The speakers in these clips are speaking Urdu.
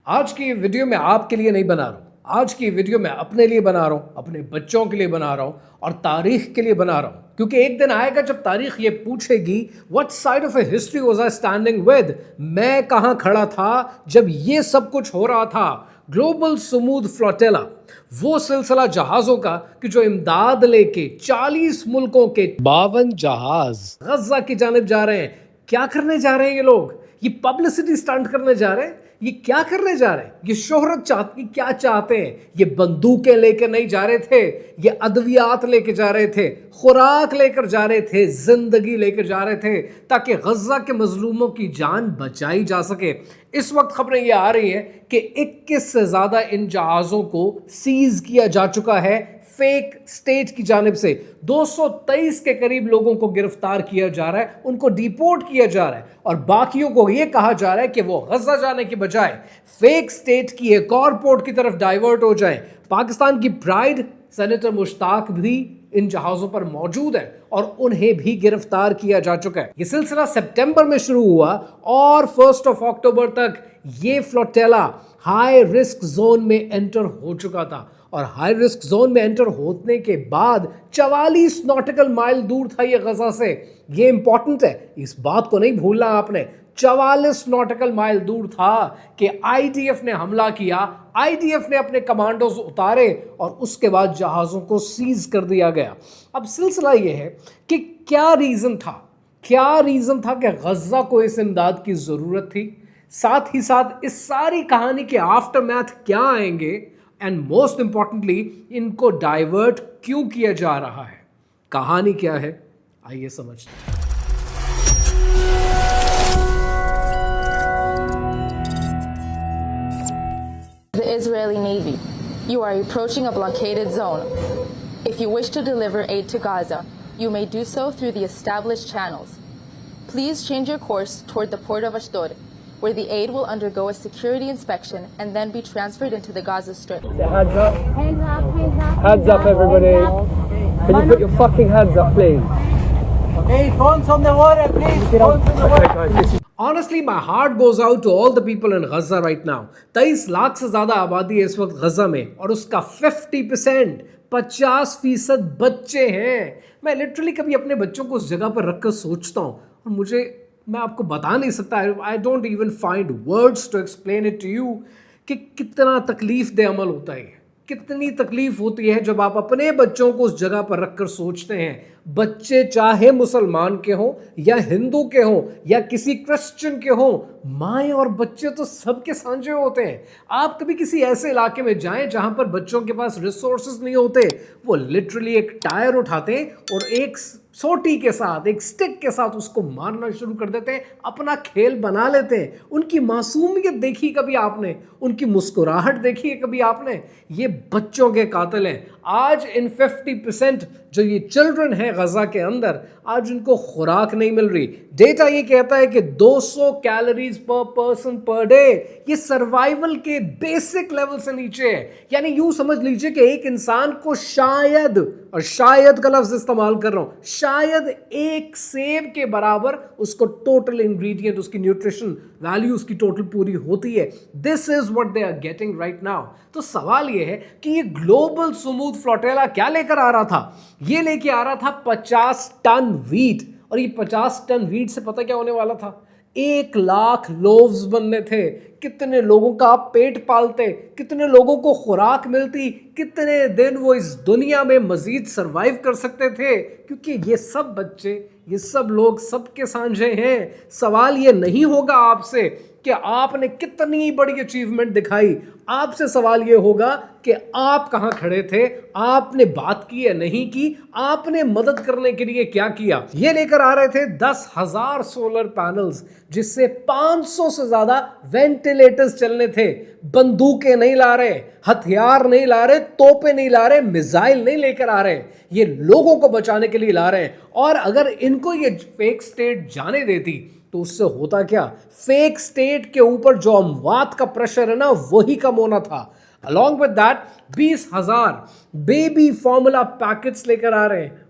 آج کی ویڈیو میں آپ کے لیے نہیں بنا رہا ہوں، آج کی ویڈیو میں اپنے لیے بنا رہا ہوں، اپنے بچوں کے لیے بنا رہا ہوں اور تاریخ کے لیے بنا رہا ہوں، کیونکہ ایک دن آئے گا جب تاریخ یہ پوچھے گی what side of a history was I standing with؟ میں کہاں کھڑا تھا جب یہ سب کچھ ہو رہا تھا۔ گلوبل سمود فلوٹیلا، وہ سلسلہ جہازوں کا کہ جو امداد لے کے 40 ملکوں کے 52 جہاز غزہ کی جانب جا رہے ہیں۔ کیا کرنے جا رہے ہیں یہ لوگ؟ یہ پبلسٹی سٹنٹ کرنے جا رہے ہیں؟ یہ کیا کرنے جا رہے ہیں؟ یہ شہرت چاہتے، کیا چاہتے ہیں؟ یہ بندوقیں لے کے نہیں جا رہے تھے، یہ ادویات لے کے جا رہے تھے، خوراک لے کر جا رہے تھے، زندگی لے کر جا رہے تھے تاکہ غزہ کے مظلوموں کی جان بچائی جا سکے۔ اس وقت خبریں یہ آ رہی ہیں کہ 21 سے زیادہ ان جہازوں کو سیز کیا جا چکا ہے فیک سٹیٹ کی جانب سے۔ 223 کے قریب لوگوں کو گرفتار کیا جا رہا ہے، ان کو ڈیپورٹ کیا جا رہا ہے اور باقیوں کو یہ کہا جا رہا ہے کہ وہ غزہ جانے کی بجائے فیک سٹیٹ کی ایک اور پورٹ کی طرف ڈائیورٹ ہو جائیں۔ پاکستان کی پرائیڈ سینیٹر مشتاق بھی ان جہازوں پر موجود ہے اور انہیں بھی گرفتار کیا جا چکا ہے۔ یہ سلسلہ سپٹمبر میں شروع ہوا اور 1 اکتوبر تک یہ فلوٹیلا ہائی رسک زون میں انٹر ہو چکا تھا، اور ہائی رسک زون میں انٹر ہونے کے بعد 44 ناٹیکل مائل دور تھا یہ غزہ سے۔ یہ امپورٹنٹ ہے، اس بات کو نہیں بھولنا آپ نے۔ 44 ناٹیکل مائل دور تھا کہ آئی ڈی ایف نے حملہ کیا، آئی ڈی ایف نے اپنے کمانڈوز اتارے اور اس کے بعد جہازوں کو سیز کر دیا گیا۔ اب سلسلہ یہ ہے کہ کیا ریزن تھا کہ غزہ کو اس امداد کی ضرورت تھی، ساتھ ہی ساتھ اس ساری کہانی کے آفٹر میتھ کیا آئیں گے، اینڈ موسٹ امپورٹنٹلی ان کو ڈائیورٹ کیوں کیا جا رہا ہے، کہانی کیا ہے، آئیے سمجھتے ہیں۔ The Israeli Navy. You are approaching a blockaded zone. If you wish to deliver aid to Gaza, you may do so through the established channels. Please change your course toward the port of Ashdod, where the aid will undergo a security inspection and then be transferred into the Gaza Strip. Heads up. Hands up, hands up. Heads up, everybody. Can you put your fucking heads up, please? Okay, phones on the water, please. Phones on the water. Honestly, my heart goes out to all the people in Gaza right now. 23 lakh سے زیادہ آبادی ہے اس وقت غزہ میں اور اس کا 50% بچے ہیں۔ میں لٹرلی کبھی اپنے بچوں کو اس جگہ پر رکھ کر سوچتا ہوں اور میں آپ کو بتا نہیں سکتا، I don't even find words to explain it to you کہ کتنا تکلیف دہ عمل ہوتا ہے، کتنی تکلیف ہوتی ہے جب آپ اپنے بچوں کو اس جگہ پر رکھ کر سوچتے ہیں۔ بچے چاہے مسلمان کے ہوں یا ہندو کے ہوں یا کسی کرسچن کے ہوں، مائیں اور بچے تو سب کے سانجے ہوتے ہیں۔ آپ کبھی کسی ایسے علاقے میں جائیں جہاں پر بچوں کے پاس ریسورسز نہیں ہوتے، وہ لٹرلی ایک ٹائر اٹھاتے ہیں اور ایک سوٹی کے ساتھ، ایک سٹک کے ساتھ اس کو مارنا شروع کر دیتے ہیں، اپنا کھیل بنا لیتے ہیں۔ ان کی معصومیت دیکھی کبھی آپ نے؟ ان کی مسکراہٹ دیکھی ہے کبھی آپ نے؟ یہ بچوں کے قاتل ہیں۔ آج ان 50% جو یہ چلڈرن ہیں غزہ کے اندر، آج ان کو خوراک نہیں مل رہی۔ ڈیٹا یہ کہتا ہے کہ 200 کیلوریز پر پرسن پر ڈے، یہ سروائیول کے بیسک لیول سے نیچے ہے۔ یعنی یوں سمجھ لیجئے کہ ایک انسان کو شاید، اور شاید کا لفظ استعمال کر رہا ہوں، شاید ایک سیب کے برابر اس کو ٹوٹل انگریڈینٹ، اس کی نیوٹریشن ویلیو اس کی ٹوٹل پوری ہوتی ہے۔ This is what they are getting right now. تو سوال یہ ہے کہ یہ گلوبل سمود فلوٹیلا کیا لے کر آ رہا تھا؟ یہ لے کے آ رہا تھا 50 ٹن ویٹ، اور یہ 50 ٹن ویٹ سے پتہ کیا ہونے والا تھا؟ 1 لاکھ لووز بننے تھے۔ کتنے لوگوں کا آپ پیٹ پالتے، کتنے لوگوں کو خوراک ملتی، کتنے دن وہ اس دنیا میں مزید سروائیو کر سکتے تھے، کیونکہ یہ سب بچے، یہ سب لوگ سب کے سانجے ہیں۔ سوال یہ نہیں ہوگا آپ سے کہ آپ نے کتنی بڑی اچیومنٹ دکھائی، آپ سے سوال یہ ہوگا کہ آپ کہاں کھڑے تھے، آپ نے بات کی یا نہیں کی، آپ نے مدد کرنے کے لیے کیا کیا۔ یہ لے کر آ رہے تھے 10,000 سولر پینلز، جس سے 500 سے زیادہ وینٹیلیٹرز چلنے تھے۔ بندوقیں نہیں لا رہے، ہتھیار نہیں لا رہے، توپیں نہیں لا رہے، میزائل نہیں لے کر آ رہے، یہ لوگوں کو بچانے کے لیے لا رہے ہیں۔ اور اگر ان کو یہ فیک سٹیٹ جانے دیتی تو اس سے ہوتا کیا؟ فیک سٹیٹ کے اوپر جو اموات کا پریشر ہے نا، وہی کم ہونا تھا۔ along with that 20,000 baby formula packets لے کر آ رہے ہیں،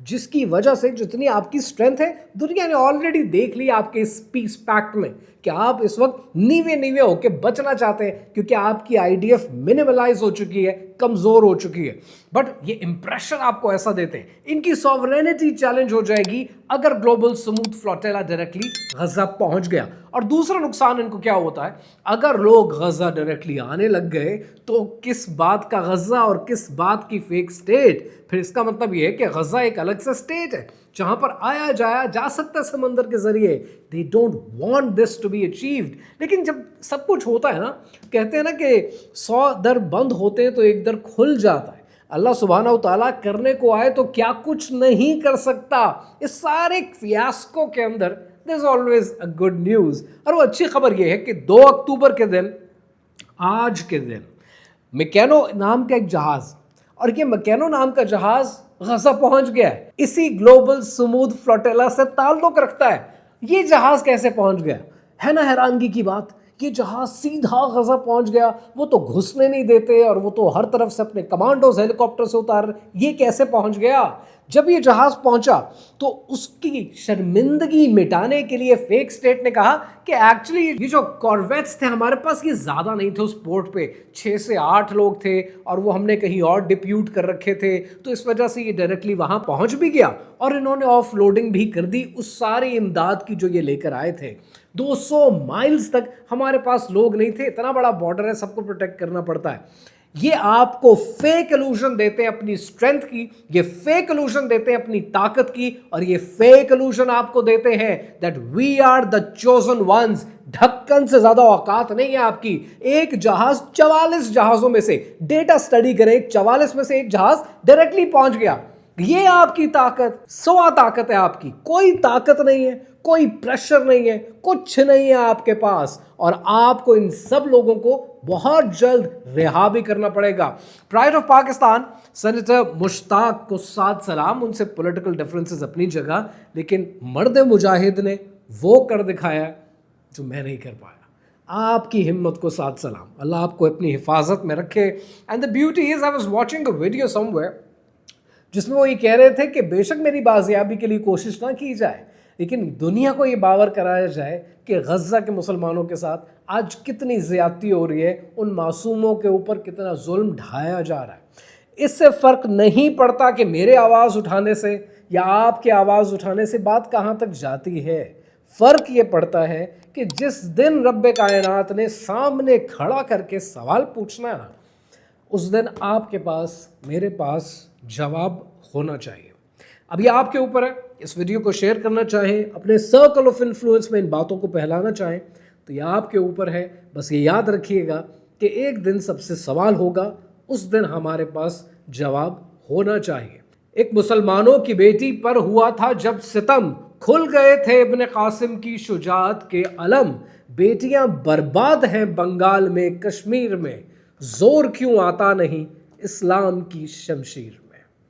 جس کی وجہ سے جتنی آپ کی اسٹرینتھ ہے دنیا نے آلریڈی دیکھ لی آپ کے اس پیس پیکٹ میں کہ آپ اس وقت نیوے ہو کے بچنا چاہتے ہیں کیونکہ آپ کی IDF منیملائز ہو چکی ہے, کمزور ہو چکی ہے. بٹ یہ امپریشن آپ کو ایسا دیتے ہیں ان کی سوورینٹی چیلنج ہو جائے گی اگر global smooth flotilla directly Gaza پہنچ گیا. اور دوسرا نقصان ان کو کیا ہوتا ہے, اگر لوگ غزہ ڈائریکٹلی آنے لگ گئے تو کس بات کا غزہ اور کس بات کی فیک اسٹیٹ. پھر اس کا مطلب یہ ہے کہ غزہ ایک الگ سے اسٹیٹ ہے جہاں پر آیا جایا جا سکتا ہے سمندر کے ذریعے. They don't want this to be achieved. لیکن جب سب کچھ ہوتا ہے نا, کہتے ہیں نا کہ 100 در بند ہوتے ہیں تو ایک در کھل جاتا ہے. اللہ سبحانہ و تعالیٰ کرنے کو آئے تو کیا کچھ نہیں کر سکتا. اس سارے فیاسکو کے اندر there's always a good news. اور وہ اچھی خبر یہ ہے کہ 2 اکتوبر کے دن, آج کے دن, میکینو نام کا ایک جہاز, اور یہ میکینو نام کا جہاز غزہ پہنچ گیا ہے. اسی گلوبل سموتھ فلوٹیلا سے تعلق رکھتا ہے. یہ جہاز کیسے پہنچ گیا ہے نا حیرانگی کی بات. یہ جہاز سیدھا غزہ پہنچ گیا. وہ تو گھسنے نہیں دیتے اور وہ تو ہر طرف سے اپنے کمانڈوز ہیلی کاپٹر سے اتار. یہ کیسے پہنچ گیا؟ جب یہ جہاز پہنچا تو اس کی شرمندگی مٹانے کے لیے فیک اسٹیٹ نے کہا کہ ایکچولی یہ جو کارویٹس تھے ہمارے پاس یہ زیادہ نہیں تھے اس پورٹ پہ, 6 سے 8 لوگ تھے اور وہ ہم نے کہیں اور ڈپیوٹ کر رکھے تھے, تو اس وجہ سے یہ ڈائریکٹلی وہاں پہنچ بھی گیا اور انہوں نے آف لوڈنگ بھی کر دی اس ساری امداد کی جو یہ لے کر آئے تھے. 200 مائلز تک ہمارے پاس لوگ نہیں تھے. اتنا بڑا بارڈر ہے, سب کو پروٹیکٹ کرنا پڑتا ہے. یہ آپ کو فیک illusion دیتے ہیں اپنی اسٹرینتھ کی, یہ فیک illusion دیتے ہیں اپنی طاقت کی, اور یہ فیک illusion آپ کو دیتے ہیں that we are the chosen ones. ڈھکن سے زیادہ اوقات نہیں ہے آپ کی. ایک جہاز 44 جہازوں میں سے, ڈیٹا سٹڈی کریں, 44 میں سے ایک جہاز ڈائریکٹلی پہنچ گیا. یہ آپ کی طاقت, سوا طاقت ہے آپ کی. کوئی طاقت نہیں ہے, کوئی پریشر نہیں ہے, کچھ نہیں ہے آپ کے پاس, اور آپ کو ان سب لوگوں کو بہت جلد رہا بھی کرنا پڑے گا. پرائڈ آف پاکستان سینیٹر مشتاق کو سات سلام. ان سے پولیٹیکل ڈفرینسز اپنی جگہ, لیکن مرد مجاہد نے وہ کر دکھایا جو میں نہیں کر پایا. آپ کی ہمت کو سات سلام. اللہ آپ کو اپنی حفاظت میں رکھے. And the beauty is, I was watching a video some where جس میں وہ یہ کہہ رہے تھے کہ بے شک میری بازیابی کے لیے کوشش نہ کی جائے, لیکن دنیا کو یہ باور کرایا جائے کہ غزہ کے مسلمانوں کے ساتھ آج کتنی زیادتی ہو رہی ہے, ان معصوموں کے اوپر کتنا ظلم ڈھایا جا رہا ہے. اس سے فرق نہیں پڑتا کہ میرے آواز اٹھانے سے یا آپ کے آواز اٹھانے سے بات کہاں تک جاتی ہے. فرق یہ پڑتا ہے کہ جس دن رب کائنات نے سامنے کھڑا کر کے سوال پوچھنا ہے, اس دن آپ کے پاس, میرے پاس جواب ہونا چاہیے. اب یہ آپ کے اوپر ہے. اس ویڈیو کو شیئر کرنا چاہیں, اپنے سرکل آف انفلوئنس میں ان باتوں کو پھیلانا چاہیں, تو یہ آپ کے اوپر ہے. بس یہ یاد رکھیے گا کہ ایک دن سب سے سوال ہوگا, اس دن ہمارے پاس جواب ہونا چاہیے. ایک مسلمانوں کی بیٹی پر ہوا تھا جب ستم, کھل گئے تھے ابن قاسم کی شجاعت کے علم. بیٹیاں برباد ہیں بنگال میں, کشمیر میں, زور کیوں آتا نہیں اسلام کی شمشیر.